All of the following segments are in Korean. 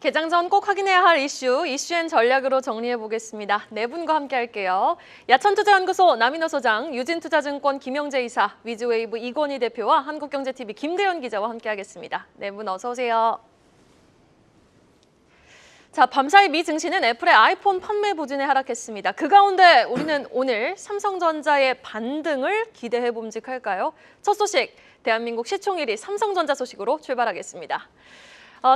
개장 전 꼭 확인해야 할 이슈앤 전략으로 정리해 보겠습니다. 네 분과 함께 할게요. 야천투자연구소 남인호 소장, 유진투자증권 김영재 이사, 위즈웨이브 이건희 대표와 한국경제TV 김대현 기자와 함께 하겠습니다. 네 분 어서 오세요. 자, 밤사이 미 증시는 애플의 아이폰 판매 부진에 하락했습니다. 그 가운데 우리는 오늘 삼성전자의 반등을 기대해 봄직할까요? 첫 소식, 대한민국 시총 1위 삼성전자 소식으로 출발하겠습니다.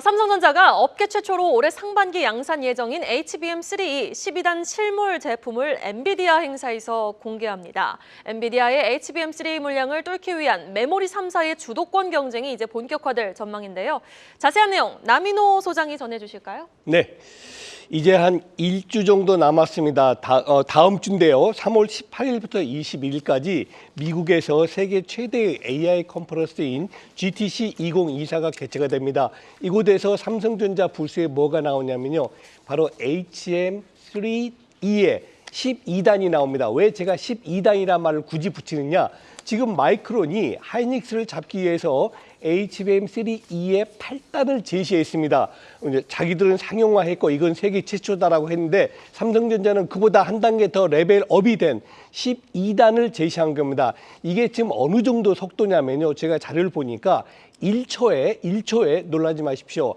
삼성전자가 업계 최초로 올해 상반기 양산 예정인 HBM3E 12단 실물 제품을 엔비디아 행사에서 공개합니다. 엔비디아의 HBM3E 물량을 뚫기 위한 메모리 3사의 주도권 경쟁이 이제 본격화될 전망인데요. 자세한 내용 남인호 소장이 전해주실까요? 네. 이제 한 일주 정도 남았습니다. 다음 주인데요. 3월 18일부터 22일까지 미국에서 세계 최대의 AI 컨퍼런스인 GTC 2024가 개최가 됩니다. 이곳에서 삼성전자 부스에 뭐가 나오냐면요. 바로 HBM3E의 12단이 나옵니다. 왜 제가 12단이라는 말을 굳이 붙이느냐. 지금 마이크론이 하이닉스를 잡기 위해서 HBM3E의 8단을 제시했습니다. 자기들은 상용화했고 이건 세계 최초다라고 했는데 삼성전자는 그보다 한 단계 더 레벨업이 된 12단을 제시한 겁니다. 이게 지금 어느 정도 속도냐면요. 제가 자료를 보니까 1초에 놀라지 마십시오.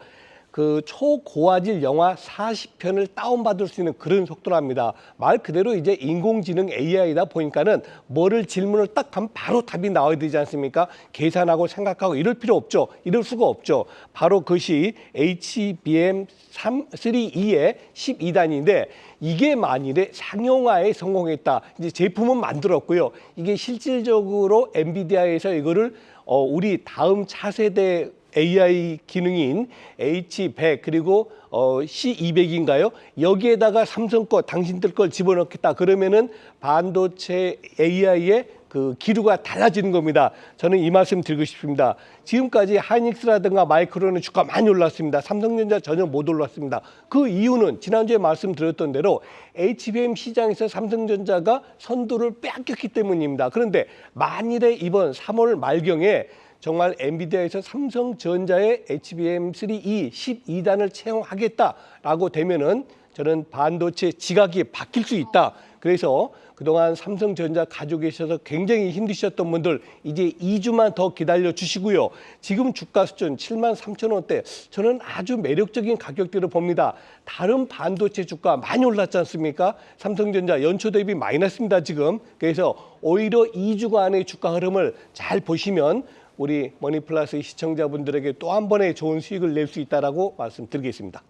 그 초고화질 영화 40편을 다운받을 수 있는 그런 속도랍니다. 말 그대로 이제 인공지능 AI다 보니까는 뭐를 질문을 딱 하면 바로 답이 나와야 되지 않습니까? 계산하고 생각하고 이럴 필요 없죠. 이럴 수가 없죠. 바로 그것이 HBM3E의 12단인데 이게 만일에 상용화에 성공했다. 이제 제품은 만들었고요. 이게 실질적으로 엔비디아에서 이거를 우리 다음 차세대 AI 기능인 H100 그리고 C200인가요? 여기에다가 삼성 거, 당신들 걸 집어넣겠다. 그러면은 반도체 AI의 그 기류가 달라지는 겁니다. 저는 이 말씀 드리고 싶습니다. 지금까지 하이닉스라든가 마이크론의 주가 많이 올랐습니다. 삼성전자 전혀 못 올랐습니다. 그 이유는 지난주에 말씀드렸던 대로 HBM 시장에서 삼성전자가 선두를 빼앗겼기 때문입니다. 그런데 만일에 이번 3월 말경에 정말 엔비디아에서 삼성전자의 HBM3E 12단을 채용하겠다라고 되면은 저는 반도체 지각이 바뀔 수 있다. 그래서 그동안 삼성전자 가지고 계셔서 굉장히 힘드셨던 분들 이제 2주만 더 기다려 주시고요. 지금 주가 수준 73,000원대 저는 아주 매력적인 가격대로 봅니다. 다른 반도체 주가 많이 올랐지 않습니까? 삼성전자 연초 대비 마이너스입니다 지금. 그래서 오히려 2주간의 주가 흐름을 잘 보시면 우리 머니플러스 시청자분들에게 또 한 번의 좋은 수익을 낼 수 있다라고 말씀드리겠습니다.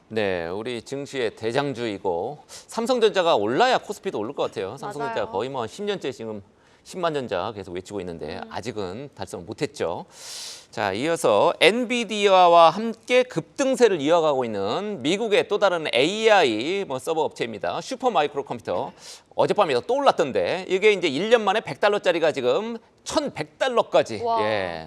네, 우리 증시의 대장주이고 삼성전자가 올라야 코스피도 오를 것 같아요. 삼성전자 거의 뭐 10년째 지금 10만 전자 계속 외치고 있는데 아직은 달성 못했죠. 자, 이어서 엔비디아와 함께 급등세를 이어가고 있는 미국의 또 다른 AI 서버 업체입니다. 슈퍼마이크로 컴퓨터. 어젯밤에 또 올랐던데 이게 이제 1년 만에 $100짜리가 지금 1,100달러까지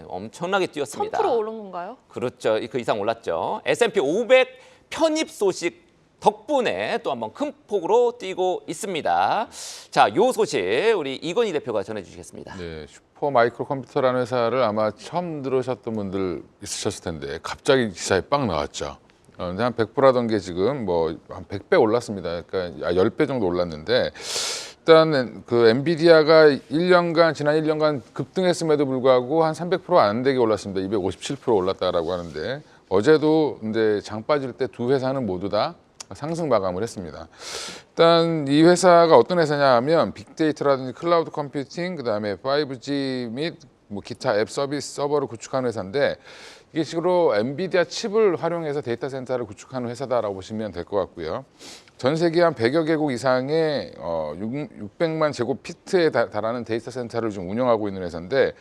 엄청나게 뛰었습니다. 3% 오른 건가요? 그렇죠. 그 이상 올랐죠. S&P 500 편입 소식 덕분에 또 한번 큰 폭으로 뛰고 있습니다. 자, 요 소식 우리 이건희 대표가 전해주시겠습니다. 네, 슈퍼마이크로 컴퓨터라는 회사를 아마 처음 들으셨던 분들 있으셨을 텐데 갑자기 기사에 빵 나왔죠. 한 100%라던 게 지금 뭐 한 100배 올랐습니다. 그러니까 10배 정도 올랐는데 일단 그 엔비디아가 지난 1년간 급등했음에도 불구하고 한 300%안 되게 올랐습니다. 257% 올랐다라고 하는데 어제도 근데 장 빠질 때 두 회사는 모두 다 상승 마감을 했습니다. 일단 이 회사가 어떤 회사냐 하면 빅데이터라든지 클라우드 컴퓨팅, 그다음에 5G 및 뭐 기타 앱 서비스 서버를 구축하는 회사인데 이게 식으로 엔비디아 칩을 활용해서 데이터 센터를 구축하는 회사다라고 보시면 될 것 같고요. 전 세계 한 100여 개국 이상의 600만 제곱 피트에 달하는 데이터 센터를 좀 운영하고 있는 회사인데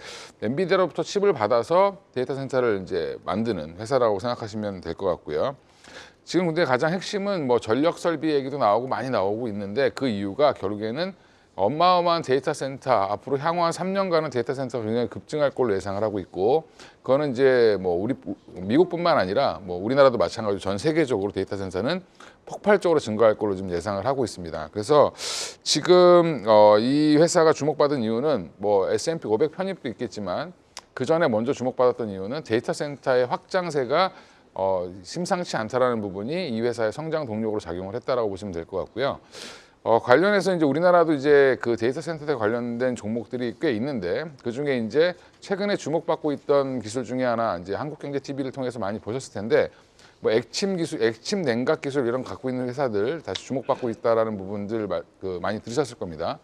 엔비디아로부터 칩을 받아서 데이터 센터를 이제 만드는 회사라고 생각하시면 될 것 같고요. 지금 근데 가장 핵심은 뭐 전력 설비 얘기도 나오고 많이 나오고 있는데 그 이유가 결국에는 어마어마한 데이터 센터, 앞으로 향후 한 3년간은 데이터 센터가 굉장히 급증할 걸로 예상을 하고 있고, 그거는 이제 뭐 우리 미국뿐만 아니라 뭐 우리나라도 마찬가지로 전 세계적으로 데이터 센터는 폭발적으로 증가할 걸로 좀 예상을 하고 있습니다. 그래서 지금 이 회사가 주목받은 이유는 뭐 S&P 500 편입도 있겠지만 그 전에 먼저 주목받았던 이유는 데이터 센터의 확장세가 심상치 않다라는 부분이 이 회사의 성장 동력으로 작용을 했다라고 보시면 될 것 같고요. 관련해서 이제 우리나라도 이제 그 데이터 센터에 관련된 종목들이 꽤 있는데 그 중에 이제 최근에 주목받고 있던 기술 중에 하나 이제 한국경제TV를 통해서 많이 보셨을 텐데 뭐 액침 기술, 액침 냉각 기술 이런 거 갖고 있는 회사들 다시 주목받고 있다라는 부분들 많이 들으셨을 겁니다.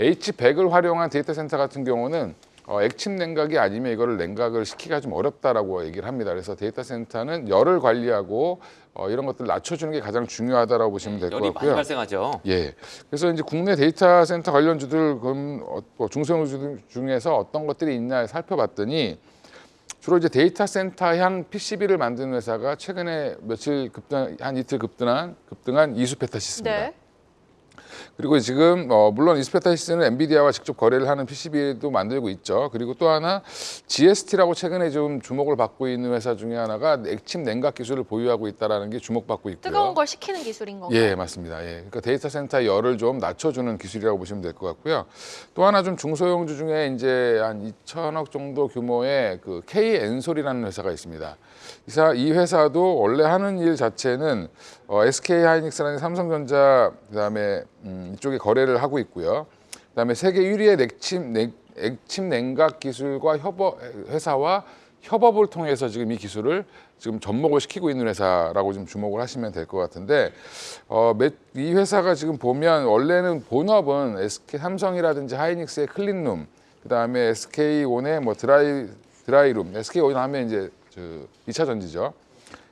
H100을 활용한 데이터 센터 같은 경우는 액침 냉각이 아니면 이거를 냉각을 시키기가 좀 어렵다라고 얘기를 합니다. 그래서 데이터 센터는 열을 관리하고 이런 것들 낮춰주는 게 가장 중요하다라고 보시면 될 것 열이 같고요. 많이 발생하죠. 예. 그래서 이제 국내 데이터 센터 관련주들 중소형주 중에서 어떤 것들이 있냐 살펴봤더니 주로 이제 데이터 센터향 PCB를 만드는 회사가 최근에 며칠 한 이틀 급등한 이수페타시스입니다. 네. 그리고 지금 물론 이스페타시스는 엔비디아와 직접 거래를 하는 PCB도 만들고 있죠. 그리고 또 하나 GST라고 최근에 좀 주목을 받고 있는 회사 중에 하나가 액침 냉각 기술을 보유하고 있다는 게 주목받고 있고요. 뜨거운 걸 식히는 기술인 건가요? 예, 맞습니다. 예. 그러니까 데이터 센터의 열을 좀 낮춰주는 기술이라고 보시면 될 것 같고요. 또 하나 좀 중소형주 중에 이제 한 2천억 정도 규모의 그 K-엔솔이라는 회사가 있습니다. 이 회사도 원래 하는 일 자체는 SK 하이닉스라는 삼성전자 그다음에 이쪽에 거래를 하고 있고요. 그다음에 세계 1위의 액침 냉각 기술과 회사와 협업을 통해서 지금 이 기술을 지금 접목을 시키고 있는 회사라고 좀 주목을 하시면 될 것 같은데 이 회사가 지금 보면 원래는 본업은 SK 삼성이라든지 하이닉스의 클린룸, 그다음에 SK온의 뭐 드라이룸, SK온 하면 이제 2차 전지죠.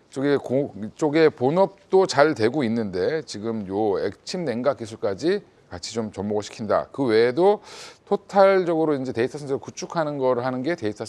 이쪽에 본업도 잘 되고 있는데 지금 요 액침 냉각 기술까지 같이 좀 접목을 시킨다. 그 외에도 토탈적으로 이제 데이터 센터를 구축하는 거를 하는 게 데이터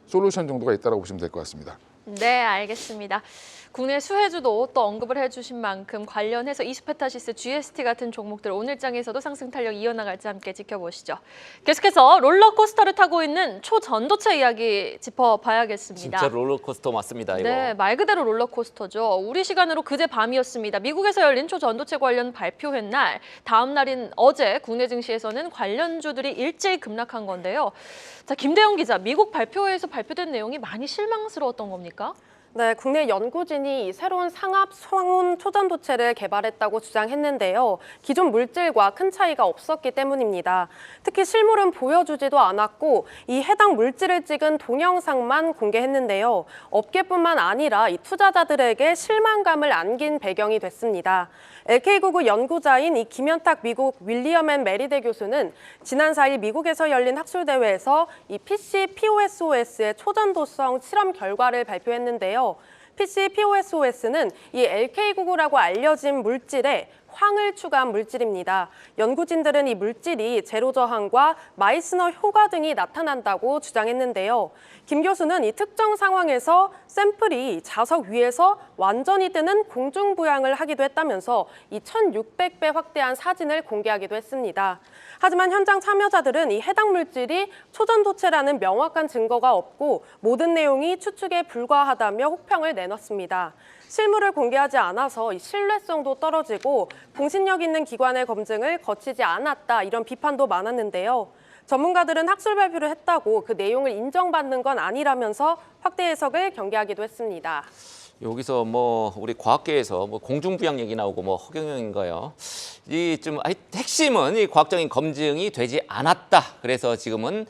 솔루션 정도가 있다고 보시면 될 것 같습니다. 네, 알겠습니다. 국내 수혜주도 또 언급을 해주신 만큼 관련해서 이수페타시스, GST 같은 종목들 오늘장에서도 상승 탄력 이어나갈지 함께 지켜보시죠. 계속해서 롤러코스터를 타고 있는 초전도체 이야기 짚어봐야겠습니다. 진짜 롤러코스터 맞습니다. 이거. 네, 말 그대로 롤러코스터죠. 우리 시간으로 그제 밤이었습니다. 미국에서 열린 초전도체 관련 발표회 날, 다음 날인 어제 국내 증시에서는 관련주들이 일제히 급락한 건데요. 자, 김대영 기자, 미국 발표회에서 발표된 내용이 많이 실망스러웠던 겁니까? 네, 국내 연구진이 새로운 상압 성운 초전도체를 개발했다고 주장했는데요. 기존 물질과 큰 차이가 없었기 때문입니다. 특히 실물은 보여주지도 않았고 이 해당 물질을 찍은 동영상만 공개했는데요. 업계뿐만 아니라 이 투자자들에게 실망감을 안긴 배경이 됐습니다. LK구구 연구자인 이 김현탁 미국 윌리엄 앤 메리대 교수는 지난 4일 미국에서 열린 학술대회에서 이 PC POSOS의 초전도성 실험 결과를 발표했는데요. PC POSOS는 이 LK구구라고 알려진 물질에 황을 추가한 물질입니다. 연구진들은 이 물질이 제로 저항과 마이스너 효과 등이 나타난다고 주장했는데요. 김 교수는 이 특정 상황에서 샘플이 자석 위에서 완전히 뜨는 공중부양을 하기도 했다면서 이 1600배 확대한 사진을 공개하기도 했습니다. 하지만 현장 참여자들은 이 해당 물질이 초전도체라는 명확한 증거가 없고 모든 내용이 추측에 불과하다며 혹평을 내놨습니다. 실물을 공개하지 않아서 이 신뢰성도 떨어지고 공신력 있는 기관의 검증을 거치지 않았다 이런 비판도 많았는데요. 전문가들은 학술 발표를 했다고 그 내용을 인정받는 건 아니라면서 확대 해석을 경계하기도 했습니다. 여기서 뭐 우리 과학계에서 뭐 공중부양 얘기 나오고 뭐 허경영인가요? 이 좀 핵심은 이 과학적인 검증이 되지 않았다. 그래서 지금은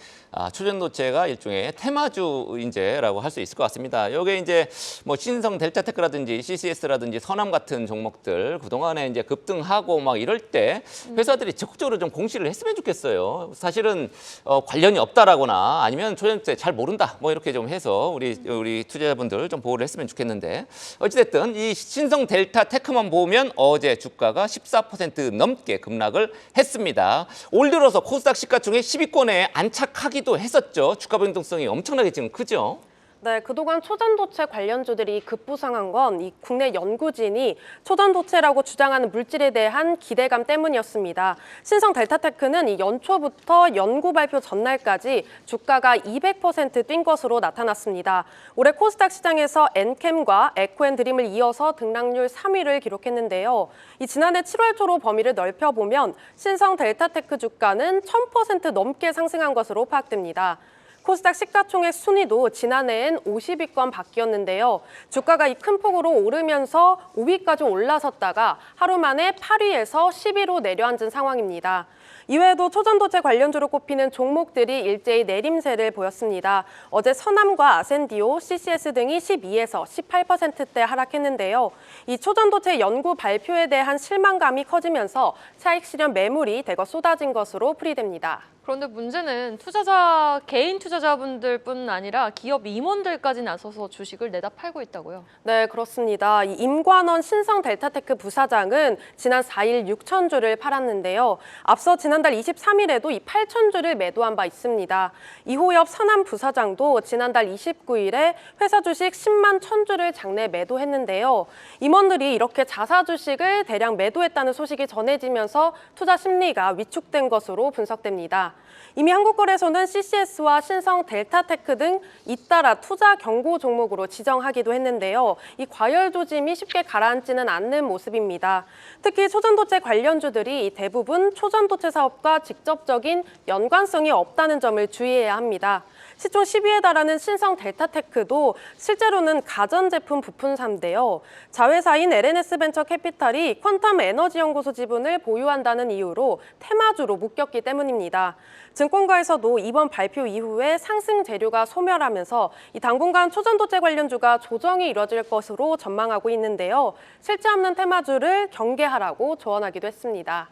초전도체가 일종의 테마주인재라고 할 수 있을 것 같습니다. 여기 이제 뭐 신성 델타테크라든지 CCS라든지 선암 같은 종목들 그동안에 이제 급등하고 막 이럴 때 회사들이 적극적으로 좀 공시를 했으면 좋겠어요. 사실은 관련이 없다라거나 아니면 초전도체 잘 모른다 뭐 이렇게 좀 해서 우리 투자자분들 좀 보호를 했으면 좋겠는데 어찌됐든 이 신성 델타테크만 보면 어제 주가가 14% 넘게 급락을 했습니다. 올 들어서 코스닥 시가총액 10위권에 안착하기도 했었죠. 주가 변동성이 엄청나게 지금 크죠. 네, 그동안 초전도체 관련주들이 급부상한 건 이 국내 연구진이 초전도체라고 주장하는 물질에 대한 기대감 때문이었습니다. 신성 델타테크는 이 연초부터 연구 발표 전날까지 주가가 200% 뛴 것으로 나타났습니다. 올해 코스닥 시장에서 엔캠과 에코앤드림을 이어서 등락률 3위를 기록했는데요. 이 지난해 7월 초로 범위를 넓혀보면 신성 델타테크 주가는 1000% 넘게 상승한 것으로 파악됩니다. 코스닥 시가총액 순위도 지난해엔 50위권 밖이었는데요. 주가가 이 큰 폭으로 오르면서 5위까지 올라섰다가 하루 만에 8위에서 10위로 내려앉은 상황입니다. 이외에도 초전도체 관련주로 꼽히는 종목들이 일제히 내림세를 보였습니다. 어제 서남과 아센디오, CCS 등이 12에서 18%대 하락했는데요. 이 초전도체 연구 발표에 대한 실망감이 커지면서 차익 실현 매물이 대거 쏟아진 것으로 풀이됩니다. 그런데 문제는 개인 투자자분들뿐 아니라 기업 임원들까지 나서서 주식을 내다 팔고 있다고요. 네, 그렇습니다. 이 임관원 신성델타테크 부사장은 지난 4일 6천 주를 팔았는데요. 앞서 지난달 23일에도 이 8천 주를 매도한 바 있습니다. 이호엽 서남 부사장도 지난달 29일에 회사 주식 10만 1천 주를 장내 매도했는데요. 임원들이 이렇게 자사 주식을 대량 매도했다는 소식이 전해지면서 투자 심리가 위축된 것으로 분석됩니다. 이미 한국거래소는 CCS와 신성 델타테크 등 잇따라 투자 경고 종목으로 지정하기도 했는데요. 이 과열 조짐이 쉽게 가라앉지는 않는 모습입니다. 특히 초전도체 관련주들이 대부분 초전도체 사업과 직접적인 연관성이 없다는 점을 주의해야 합니다. 시총 10위에 달하는 신성 델타테크도 실제로는 가전제품 부품사인데요. 자회사인 LNS 벤처 캐피탈이 퀀텀 에너지 연구소 지분을 보유한다는 이유로 테마주로 묶였기 때문입니다. 증권가에서도 이번 발표 이후에 상승 재료가 소멸하면서 이 당분간 초전도체 관련주가 조정이 이뤄질 것으로 전망하고 있는데요. 실제 없는 테마주를 경계하라고 조언하기도 했습니다.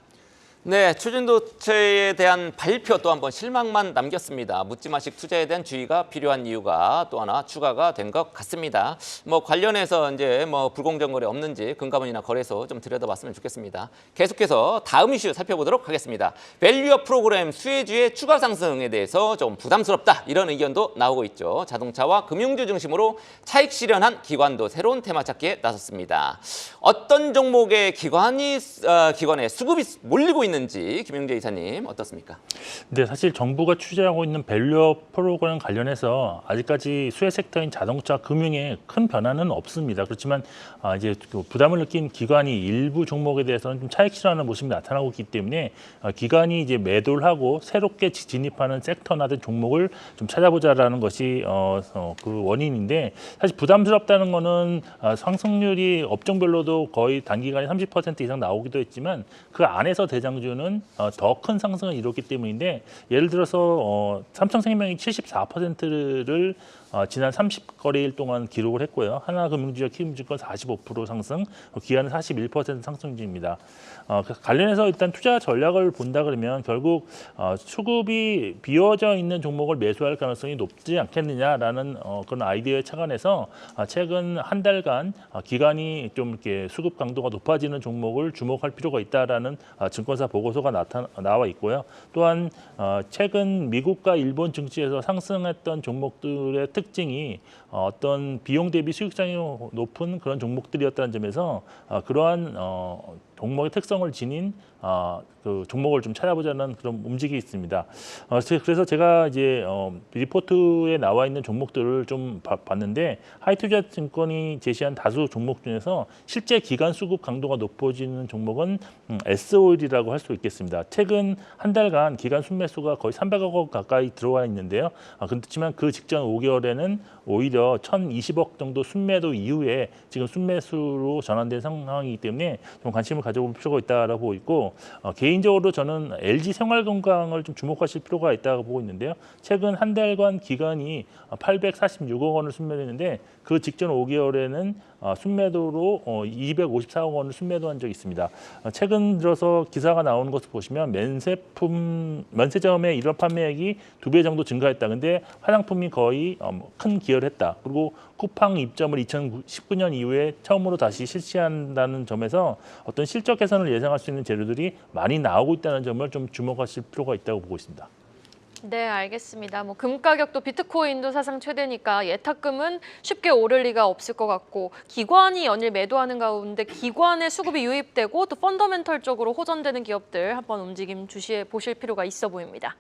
네, 초전도체에 대한 발표 또 한번 실망만 남겼습니다. 묻지마식 투자에 대한 주의가 필요한 이유가 또 하나 추가가 된 것 같습니다. 관련해서 이제 불공정 거래 없는지 금감원이나 거래소 좀 들여다봤으면 좋겠습니다. 계속해서 다음 이슈 살펴보도록 하겠습니다. 밸류업 프로그램 수혜주의 추가 상승에 대해서 좀 부담스럽다 이런 의견도 나오고 있죠. 자동차와 금융주 중심으로 차익 실현한 기관도 새로운 테마 찾기에 나섰습니다. 어떤 종목의 기관에 수급이 몰리고 있는지 김영재 이사님 어떻습니까? 네, 사실 정부가 추진하고 있는 밸류업 프로그램 관련해서 아직까지 수혜 섹터인 자동차, 금융에 큰 변화는 없습니다. 그렇지만 이제 부담을 느낀 기관이 일부 종목에 대해서는 좀 차익 실현하는 모습이 나타나고 있기 때문에 기관이 이제 매도를 하고 새롭게 진입하는 섹터나 종목을 좀 찾아보자라는 것이 그 원인인데 사실 부담스럽다는 거는 상승률이 업종별로도 거의 단기간에 30% 이상 나오기도 했지만 그 안에서 대장주는 더 큰 상승을 이뤘기 때문인데 예를 들어서 삼성생명이 74%를 지난 30거래일 동안 기록을 했고요. 하나금융지와 키움증권 45% 상승, 기아는 41% 상승 중입니다. 관련해서 일단 투자 전략을 본다 그러면 결국 수급이 비어져 있는 종목을 매수할 가능성이 높지 않겠느냐라는 그런 아이디어에 착안해서 최근 한 달간 기간이 좀 이렇게 수급 강도가 높아지는 종목을 주목할 필요가 있다라는 증권사 보고서가 나와 있고요. 또한 최근 미국과 일본 증시에서 상승했던 종목들의 특징이 어떤 비용 대비 수익성이 높은 그런 종목들이었다는 점에서 그러한 종목의 특성을 지닌 그 종목을 좀 찾아보자는 그런 움직임이 있습니다. 그래서 제가 이제 리포트에 나와 있는 종목들을 좀 봤는데 하이투자증권이 제시한 다수 종목 중에서 실제 기간 수급 강도가 높아지는 종목은 S오일이라고 할 수 있겠습니다. 최근 한 달간 기간 순매수가 거의 300억 원 가까이 들어와 있는데요. 그렇지만 그 직전 5개월에는 오히려 1,020억 정도 순매도 이후에 지금 순매수로 전환된 상황이기 때문에 좀 관심을 가져볼 필요가 있다고 보고 있고 개인적으로 저는 LG 생활건강을 좀 주목하실 필요가 있다고 보고 있는데요. 최근 한 달간 기간이 846억 원을 순매도했는데 그 직전 5개월에는 순매도로 254억 원을 순매도한 적이 있습니다. 최근 들어서 기사가 나오는 것을 보시면 면세점의 일월 판매액이 2배 정도 증가했다. 근데 화장품이 거의 큰 기여를 했다. 그리고 쿠팡 입점을 2019년 이후에 처음으로 다시 실시한다는 점에서 어떤 실적 개선을 예상할 수 있는 재료들이 많이 나오고 있다는 점을 좀 주목하실 필요가 있다고 보고 있습니다. 네, 알겠습니다. 금 가격도 비트코인도 사상 최대니까 예탁금은 쉽게 오를 리가 없을 것 같고 기관이 연일 매도하는 가운데 기관의 수급이 유입되고 또 펀더멘털적으로 호전되는 기업들 한번 움직임 주시해 보실 필요가 있어 보입니다.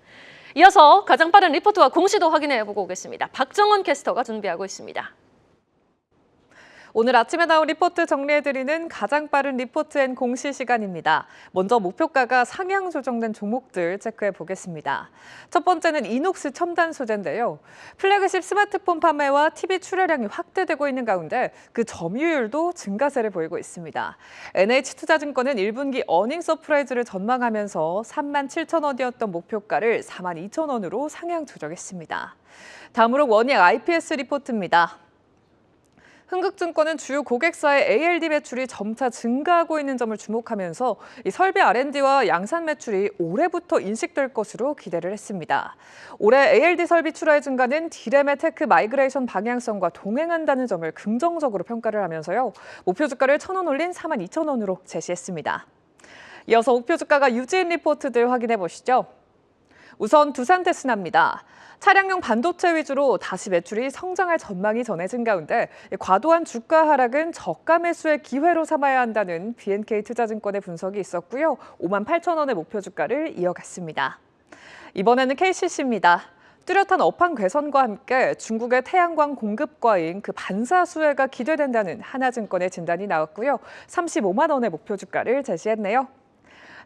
이어서 가장 빠른 리포트와 공시도 확인해 보고 오겠습니다. 박정원 캐스터가 준비하고 있습니다. 오늘 아침에 나온 리포트 정리해드리는 가장 빠른 리포트 앤 공시 시간입니다. 먼저 목표가가 상향 조정된 종목들 체크해 보겠습니다. 첫 번째는 이녹스 첨단 소재인데요. 플래그십 스마트폰 판매와 TV 출하량이 확대되고 있는 가운데 그 점유율도 증가세를 보이고 있습니다. NH투자증권은 1분기 어닝 서프라이즈를 전망하면서 37,000원이었던 목표가를 42,000원으로 상향 조정했습니다. 다음으로 원익 IPS 리포트입니다. 흥국증권은 주요 고객사의 ALD 매출이 점차 증가하고 있는 점을 주목하면서 이 설비 R&D와 양산 매출이 올해부터 인식될 것으로 기대를 했습니다. 올해 ALD 설비 출하의 증가는 D램의 테크 마이그레이션 방향성과 동행한다는 점을 긍정적으로 평가를 하면서요. 목표 주가를 1,000원 올린 42,000원으로 제시했습니다. 이어서 목표 주가가 유지인 리포트들 확인해 보시죠. 우선 두산테스나입니다. 차량용 반도체 위주로 다시 매출이 성장할 전망이 전해진 가운데 과도한 주가 하락은 저가 매수의 기회로 삼아야 한다는 BNK투자증권의 분석이 있었고요. 58,000원의 목표 주가를 이어갔습니다. 이번에는 KCC입니다. 뚜렷한 업황 개선과 함께 중국의 태양광 공급과인 그 반사 수혜가 기대된다는 하나증권의 진단이 나왔고요. 35만 원의 목표 주가를 제시했네요.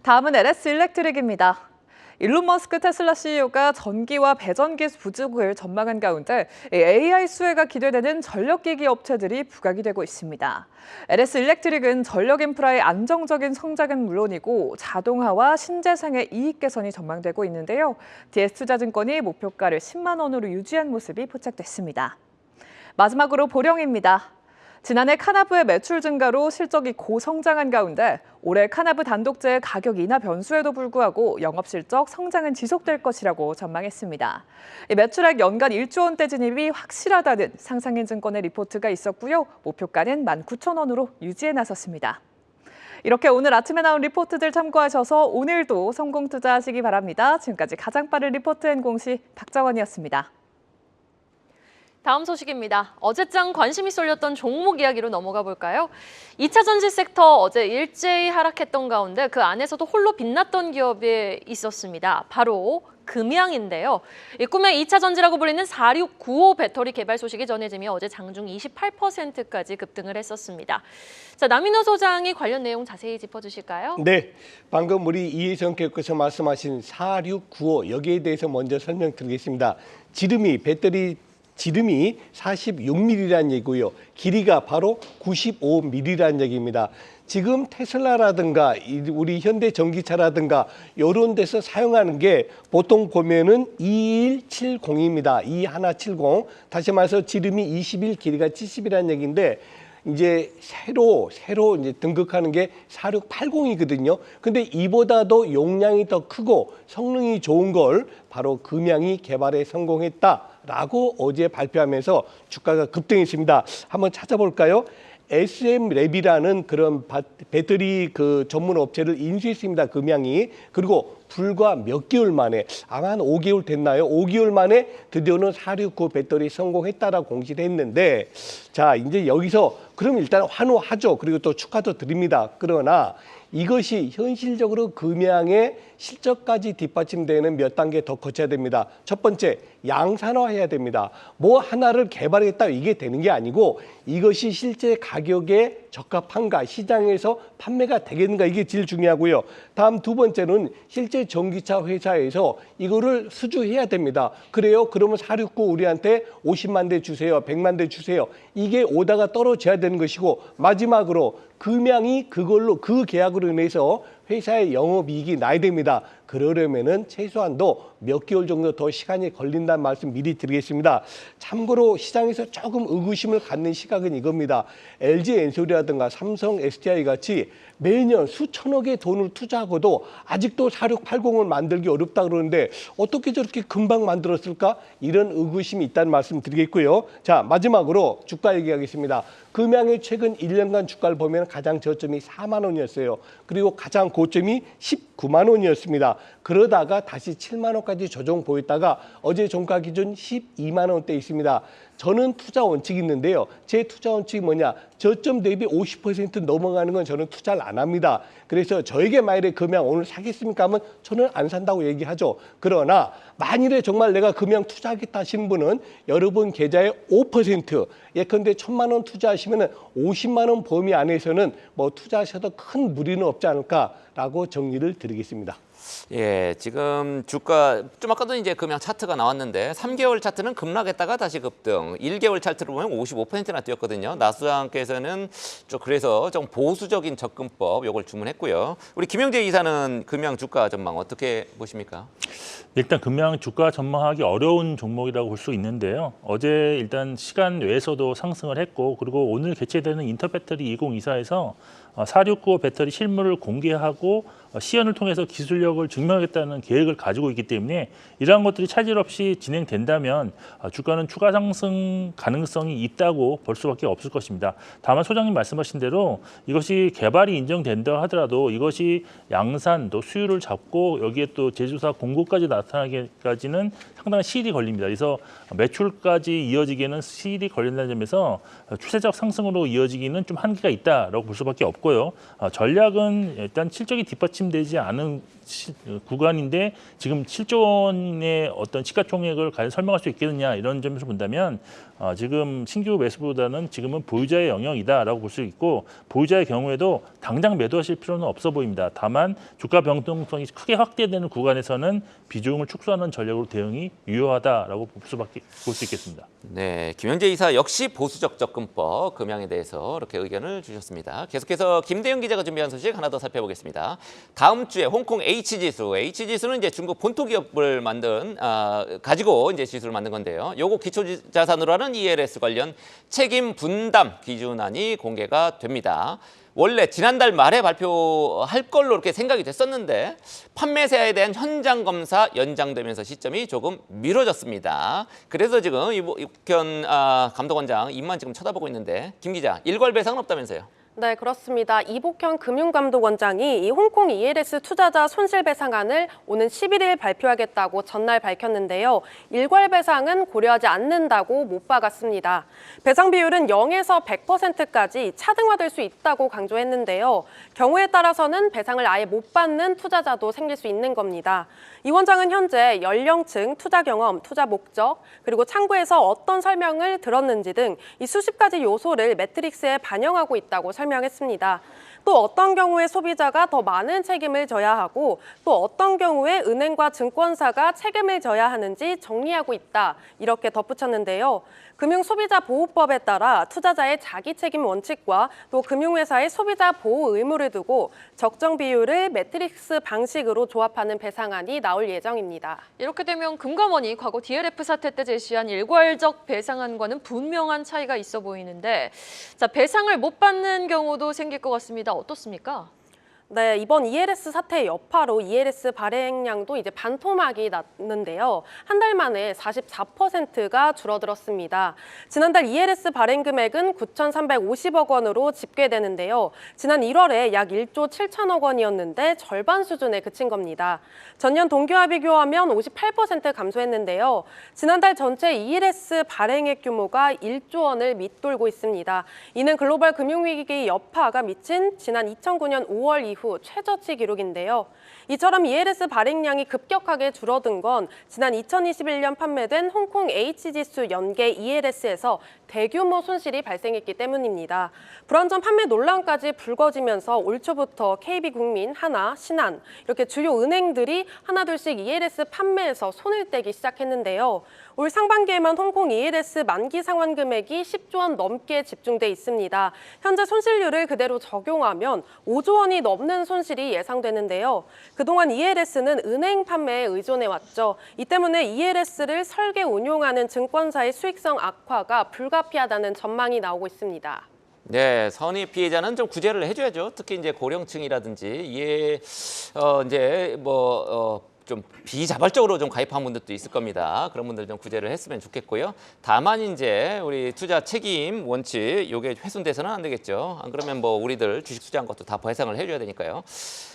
다음은 LS일렉트릭입니다. 일론 머스크 테슬라 CEO가 전기와 배전기 부족을 전망한 가운데 AI 수혜가 기대되는 전력기기 업체들이 부각이 되고 있습니다. LS일렉트릭은 전력 인프라의 안정적인 성장은 물론이고 자동화와 신재생의 이익 개선이 전망되고 있는데요. DS투자증권이 목표가를 10만 원으로 유지한 모습이 포착됐습니다. 마지막으로 보령입니다. 지난해 카나브의 매출 증가로 실적이 고성장한 가운데 올해 카나브 단독재의 가격 인하 변수에도 불구하고 영업실적 성장은 지속될 것이라고 전망했습니다. 매출액 연간 1조 원대 진입이 확실하다는 상상인증권의 리포트가 있었고요. 목표가는 19,000원으로 유지해 나섰습니다. 이렇게 오늘 아침에 나온 리포트들 참고하셔서 오늘도 성공 투자하시기 바랍니다. 지금까지 가장 빠른 리포트 앤 공시 박정원이었습니다. 다음 소식입니다. 어제장 관심이 쏠렸던 종목 이야기로 넘어가 볼까요? 2차 전지 섹터 어제 일제히 하락했던 가운데 그 안에서도 홀로 빛났던 기업이 있었습니다. 바로 금양인데요. 이 꿈의 2차 전지라고 불리는 4695 배터리 개발 소식이 전해지며 어제 장중 28%까지 급등을 했었습니다. 자, 남인호 소장이 관련 내용 자세히 짚어주실까요? 네, 방금 우리 이혜성 교수께서 말씀하신 4695 여기에 대해서 먼저 설명드리겠습니다. 배터리 지름이 46mm라는 얘기고요. 길이가 바로 95mm라는 얘기입니다. 지금 테슬라라든가 우리 현대 전기차라든가 이런 데서 사용하는 게 보통 보면은 2170입니다. 2170. 다시 말해서 지름이 21, 길이가 70이라는 얘기인데 이제 새로 이제 등극하는 게 4680이거든요. 근데 이보다도 용량이 더 크고 성능이 좋은 걸 바로 금양이 개발에 성공했다라고 어제 발표하면서 주가가 급등했습니다. 한번 찾아볼까요? SM랩이라는 그런 배터리 그 전문 업체를 인수했습니다. 금양이. 그리고 불과 몇 개월 만에 아마 한 5개월 됐나요? 5개월 만에 드디어는 469 배터리 성공했다라고 공시를 했는데 자 이제 여기서 그럼 일단 환호하죠. 그리고 또 축하도 드립니다. 그러나 이것이 현실적으로 금양의 실적까지 뒷받침되는 몇 단계 더 거쳐야 됩니다. 첫 번째, 양산화해야 됩니다. 뭐 하나를 개발했다 이게 되는 게 아니고 이것이 실제 가격에 적합한가, 시장에서 판매가 되겠는가 이게 제일 중요하고요. 다음 두 번째는 실제 전기차 회사에서 이거를 수주해야 됩니다. 그래요? 그러면 469 우리한테 50만 대 주세요, 100만 대 주세요. 이게 오다가 떨어져야 되는 것이고 마지막으로 금양이 그걸로 그 계약으로 인해서 회사의 영업이익이 나야 됩니다. 그러려면은 최소한도 몇 개월 정도 더 시간이 걸린다는 말씀 미리 드리겠습니다. 참고로 시장에서 조금 의구심을 갖는 시각은 이겁니다. LG 엔솔이라든가 삼성 SDI 같이 매년 수천억의 돈을 투자하고도 아직도 4680을 만들기 어렵다 그러는데 어떻게 저렇게 금방 만들었을까? 이런 의구심이 있다는 말씀 드리겠고요. 자, 마지막으로 주가 얘기하겠습니다. 금양의 최근 1년간 주가를 보면 가장 저점이 4만 원이었어요. 그리고 가장 고점이 19만 원이었습니다. 그러다가 다시 7만 원까지 조정 보였다가 어제 종가 기준 12만 원대 있습니다. 저는 투자 원칙이 있는데요. 제 투자 원칙이 뭐냐? 저점 대비 50% 넘어가는 건 저는 투자를 안 합니다. 그래서 저에게 만일에 금양 오늘 사겠습니까 하면 저는 안 산다고 얘기하죠. 그러나 만일에 정말 내가 금양 투자하겠다 하신 분은 여러분 계좌의 5% 예컨대 1,000만 원 투자하시면 50만 원 범위 안에서는 뭐 투자하셔도 큰 무리는 없지 않을까라고 정리를 드리겠습니다. 예, 지금 주가 좀 아까도 이제 금양 차트가 나왔는데 3개월 차트는 급락했다가 다시 급등, 1개월 차트를 보면 55%나 뛰었거든요. 나스닥께서는 좀 그래서 좀 보수적인 접근법 요걸 주문했고요. 우리 김영재 이사는 금양 주가 전망 어떻게 보십니까? 일단 금양 주가 전망하기 어려운 종목이라고 볼 수 있는데요. 어제 일단 시간 외에서도 상승을 했고 그리고 오늘 개최되는 인터배터리 2024에서 469 배터리 실물을 공개하고 시연을 통해서 기술력을 증명하겠다는 계획을 가지고 있기 때문에 이러한 것들이 차질 없이 진행된다면 주가는 추가 상승 가능성이 있다고 볼 수밖에 없을 것입니다. 다만 소장님 말씀하신 대로 이것이 개발이 인정된다 하더라도 이것이 양산 또 수율을 잡고 여기에 또 제조사 공고까지 나타나기까지는 상당한 시일이 걸립니다. 그래서 매출까지 이어지기에는 시일이 걸린다는 점에서 추세적 상승으로 이어지기는 좀 한계가 있다라고 볼 수밖에 없고요. 전략은 일단 실적이 뒷받침되지 않은 구간인데 지금 7조 원의 어떤 시가총액을 과연 설명할 수 있겠느냐 이런 점에서 본다면 지금 신규 매수보다는 지금은 보유자의 영역이다라고 볼 수 있고 보유자의 경우에도 당장 매도하실 필요는 없어 보입니다. 다만 주가 변동성이 크게 확대되는 구간에서는 비중을 축소하는 전략으로 대응이 유효하다라고 볼 수 있겠습니다. 네, 김영재 이사 역시 보수적 접근법 금양에 대해서 이렇게 의견을 주셨습니다. 계속해서 김대영 기자가 준비한 소식 하나 더 살펴보겠습니다. 다음 주에 홍콩 H지수는 이제 중국 본토 기업을 가지고 이제 지수를 만든 건데요. 요거 기초자산으로 하는 ELS 관련 책임 분담 기준안이 공개가 됩니다. 원래 지난달 말에 발표할 걸로 이렇게 생각이 됐었는데 판매사에 대한 현장 검사 연장되면서 시점이 조금 미뤄졌습니다. 그래서 지금 이복현 감독원장 입만 지금 쳐다보고 있는데 김 기자, 일괄 배상은 없다면서요? 네, 그렇습니다. 이복현 금융감독원장이 이 홍콩 ELS 투자자 손실배상안을 오는 11일 발표하겠다고 전날 밝혔는데요. 일괄배상은 고려하지 않는다고 못 박았습니다. 배상 비율은 0에서 100%까지 차등화될 수 있다고 강조했는데요. 경우에 따라서는 배상을 아예 못 받는 투자자도 생길 수 있는 겁니다. 이 원장은 현재 연령층, 투자 경험, 투자 목적, 그리고 창구에서 어떤 설명을 들었는지 등 이 수십 가지 요소를 매트릭스에 반영하고 있다고 설명했습니다. 또 어떤 경우에 소비자가 더 많은 책임을 져야 하고 또 어떤 경우에 은행과 증권사가 책임을 져야 하는지 정리하고 있다. 이렇게 덧붙였는데요. 금융소비자보호법에 따라 투자자의 자기책임 원칙과 또 금융회사의 소비자 보호 의무를 두고 적정 비율을 매트릭스 방식으로 조합하는 배상안이 나올 예정입니다. 이렇게 되면 금감원이 과거 DLF 사태 때 제시한 일괄적 배상안과는 분명한 차이가 있어 보이는데 자, 배상을 못 받는 경우도 생길 것 같습니다. 어떻습니까? 네, 이번 ELS 사태의 여파로 ELS 발행량도 이제 반토막이 났는데요. 한 달 만에 44%가 줄어들었습니다. 지난달 ELS 발행 금액은 9,350억 원으로 집계되는데요. 지난 1월에 약 1조 7천억 원이었는데 절반 수준에 그친 겁니다. 전년 동기와 비교하면 58% 감소했는데요. 지난달 전체 ELS 발행액 규모가 1조 원을 밑돌고 있습니다. 이는 글로벌 금융위기 여파가 미친 지난 2009년 5월 이후 최저치 기록인데요. 이처럼 ELS 발행량이 급격하게 줄어든 건 지난 2021년 판매된 홍콩 H지수 연계 ELS에서 대규모 손실이 발생했기 때문입니다. 불안전 판매 논란까지 불거지면서 올 초부터 KB국민, 하나, 신한 이렇게 주요 은행들이 하나둘씩 ELS 판매에서 손을 떼기 시작했는데요. 올 상반기에만 홍콩 ELS 만기 상환 금액이 10조 원 넘게 집중돼 있습니다. 현재 손실률을 그대로 적용하면 5조 원이 넘는 손실이 예상되는데요. 그동안 ELS는 은행 판매에 의존해왔죠. 이 때문에 ELS를 설계 운용하는 증권사의 수익성 악화가 불가피하다는 전망이 나오고 있습니다. 네, 선의 피해자는 좀 구제를 해줘야죠. 특히 이제 고령층이라든지 이제 좀 비자발적으로 좀 가입한 분들도 있을 겁니다. 그런 분들 좀 구제를 했으면 좋겠고요. 다만 이제 우리 투자 책임 원칙 요게 훼손돼서는 안 되겠죠. 안 그러면 뭐 우리들 주식 투자한 것도 다 배상을 해줘야 되니까요.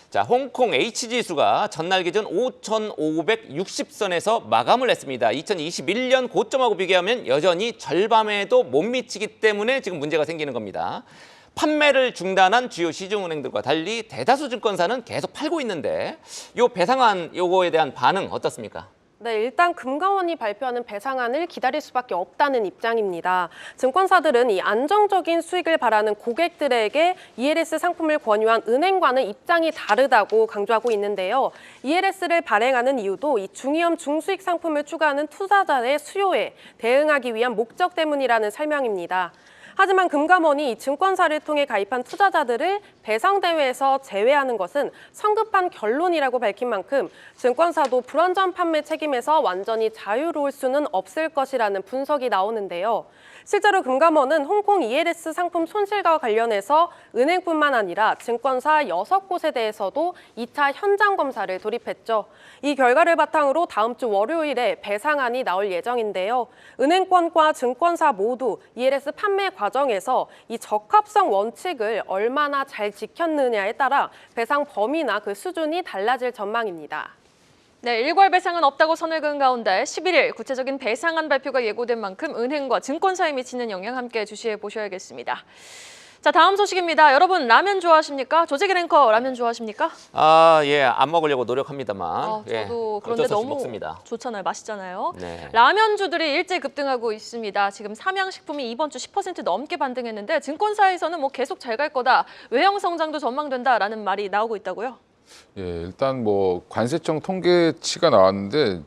자, 홍콩 H지수가 전날 기준 5,560선에서 마감을 했습니다. 2021년 고점하고 비교하면 여전히 절반에도 못 미치기 때문에 지금 문제가 생기는 겁니다. 판매를 중단한 주요 시중은행들과 달리 대다수 증권사는 계속 팔고 있는데 요 배상안 요거에 대한 반응 어떻습니까? 네, 일단 금감원이 발표하는 배상안을 기다릴 수밖에 없다는 입장입니다. 증권사들은 이 안정적인 수익을 바라는 고객들에게 ELS 상품을 권유한 은행과는 입장이 다르다고 강조하고 있는데요. ELS를 발행하는 이유도 이 중위험 중수익 상품을 추구하는 투자자의 수요에 대응하기 위한 목적 때문이라는 설명입니다. 하지만 금감원이 증권사를 통해 가입한 투자자들을 배상 대회에서 제외하는 것은 성급한 결론이라고 밝힌 만큼 증권사도 불완전 판매 책임에서 완전히 자유로울 수는 없을 것이라는 분석이 나오는데요. 실제로 금감원은 홍콩 ELS 상품 손실과 관련해서 은행뿐만 아니라 증권사 6곳에 대해서도 2차 현장 검사를 돌입했죠. 이 결과를 바탕으로 다음 주 월요일에 배상안이 나올 예정인데요. 은행권과 증권사 모두 ELS 판매 과정에서 이 적합성 원칙을 얼마나 잘 지켰느냐에 따라 배상 범위나 그 수준이 달라질 전망입니다. 네, 일괄 배상은 없다고 선을 그은 가운데 11일 구체적인 배상안 발표가 예고된 만큼 은행과 증권사에 미치는 영향 함께 주시해 보셔야겠습니다. 자, 다음 소식입니다. 여러분 라면 좋아하십니까? 조재기 랭커 라면 좋아하십니까? 아, 예, 안 먹으려고 노력합니다만. 저도 예, 그런데 어쩔 수 없이 너무 먹습니다. 좋잖아요. 맛있잖아요. 네. 라면주들이 일제 급등하고 있습니다. 지금 삼양식품이 이번 주 10% 넘게 반등했는데 증권사에서는 뭐 계속 잘 갈 거다. 외형 성장도 전망된다라는 말이 나오고 있다고요? 예, 일단 뭐 관세청 통계치가 나왔는데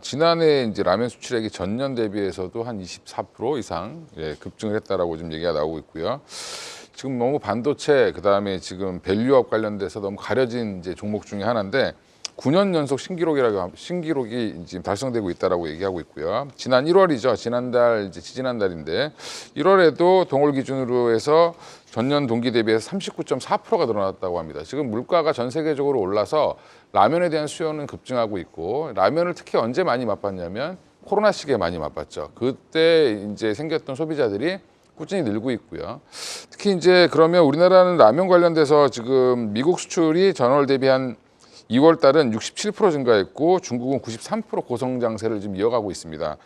지난해 이제 라면 수출액이 전년 대비해서도 한 24% 이상 급증을 했다라고 지금 얘기가 나오고 있고요. 지금 너무 반도체 그다음에 지금 밸류업 관련돼서 너무 가려진 이제 종목 중에 하나인데 9년 연속 신기록이 지금 달성되고 있다라고 얘기하고 있고요. 지난 1월이죠. 지지난달인데 1월에도 동월 기준으로 해서 전년 동기 대비해서 39.4%가 늘어났다고 합니다. 지금 물가가 전 세계적으로 올라서 라면에 대한 수요는 급증하고 있고 라면을 특히 언제 많이 맛봤냐면 코로나 시기에 많이 맛봤죠. 그때 이제 생겼던 소비자들이 꾸준히 늘고 있고요. 특히 이제 그러면 우리나라는 라면 관련돼서 지금 미국 수출이 전월 대비 한 2월 달은 67% 증가했고 중국은 93% 고성장세를 지금 이어가고 있습니다.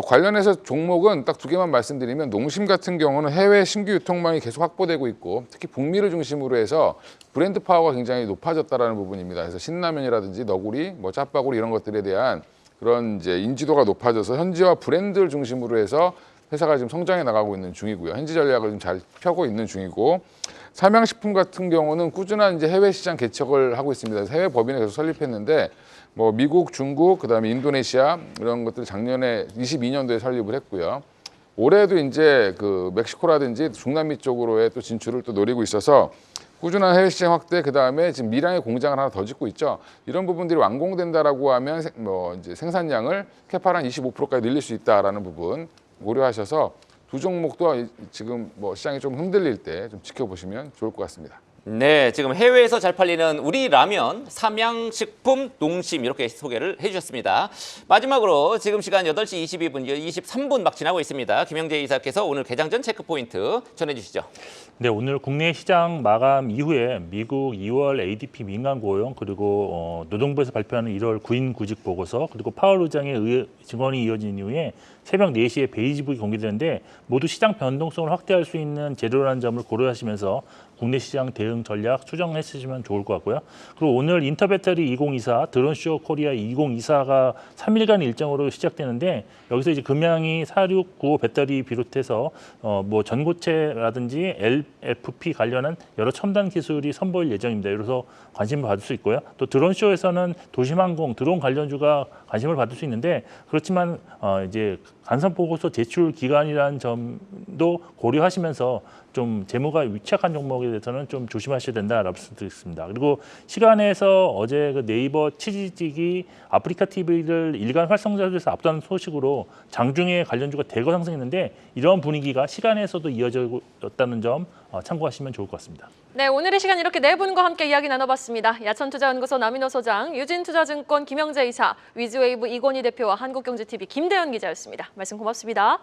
관련해서 종목은 딱 두 개만 말씀드리면 농심 같은 경우는 해외 신규 유통망이 계속 확보되고 있고 특히 북미를 중심으로 해서 브랜드 파워가 굉장히 높아졌다라는 부분입니다. 그래서 신라면이라든지 너구리, 뭐 짜파구리 이런 것들에 대한 그런 이제 인지도가 높아져서 현지화 브랜드를 중심으로 해서 회사가 지금 성장해 나가고 있는 중이고요. 현지 전략을 좀 잘 펴고 있는 중이고 삼양식품 같은 경우는 꾸준한 이제 해외 시장 개척을 하고 있습니다. 그래서 해외 법인을 계속 설립했는데 뭐 미국, 중국, 그다음에 인도네시아 이런 것들 작년에 22년도에 설립을 했고요. 올해도 이제 그 멕시코라든지 중남미 쪽으로의 또 진출을 또 노리고 있어서 꾸준한 해외 시장 확대 그다음에 지금 밀양에 공장을 하나 더 짓고 있죠. 이런 부분들이 완공된다라고 하면 뭐 이제 생산량을 캐파를 한 25%까지 늘릴 수 있다라는 부분 고려하셔서 두 종목도 지금 뭐 시장이 좀 흔들릴 때 좀 지켜보시면 좋을 것 같습니다. 네, 지금 해외에서 잘 팔리는 우리 라면, 삼양식품, 농심 이렇게 소개를 해주셨습니다. 마지막으로 지금 시간 8시 22분, 23분 막 지나고 있습니다. 김영재 이사께서 오늘 개장 전 체크 포인트 전해주시죠. 네, 오늘 국내 시장 마감 이후에 미국 2월 ADP 민간 고용 그리고 노동부에서 발표하는 1월 구인 구직 보고서 그리고 파월 의장의 증언이 이어진 이후에 새벽 4시에 베이지북이 공개되는데 모두 시장 변동성을 확대할 수 있는 재료라는 점을 고려하시면서 국내 시장 대응 전략 수정해 주시면 좋을 것 같고요. 그리고 오늘 인터배터리 2024, 드론쇼 코리아 2024가 3일간 일정으로 시작되는데 여기서 이제 금양이 4695 배터리 비롯해서 뭐 전고체라든지 LFP 관련한 여러 첨단 기술이 선보일 예정입니다. 그래서 관심을 받을 수 있고요. 또 드론쇼에서는 도심항공, 드론 관련주가 관심을 받을 수 있는데 그렇지만 이제 간선 보고서 제출 기간이라는 점도 고려하시면서 좀 재무가 위착한 종목에 대해서는 좀 조심하셔야 된다라고 말씀드리겠습니다. 그리고 시간에서 어제 그 네이버 치지직이 아프리카 TV를 일간 활성화돼서 앞서는 소식으로 장중에 관련주가 대거 상승했는데 이런 분위기가 시간에서도 이어졌다는 점 참고하시면 좋을 것 같습니다. 네, 오늘의 시간 이렇게 네 분과 함께 이야기 나눠봤습니다. 야천투자연구소 남인호 소장, 유진투자증권 김영재 이사, 위즈웨이브 이건희 대표와 한국경제TV 김대현 기자였습니다. 말씀 고맙습니다.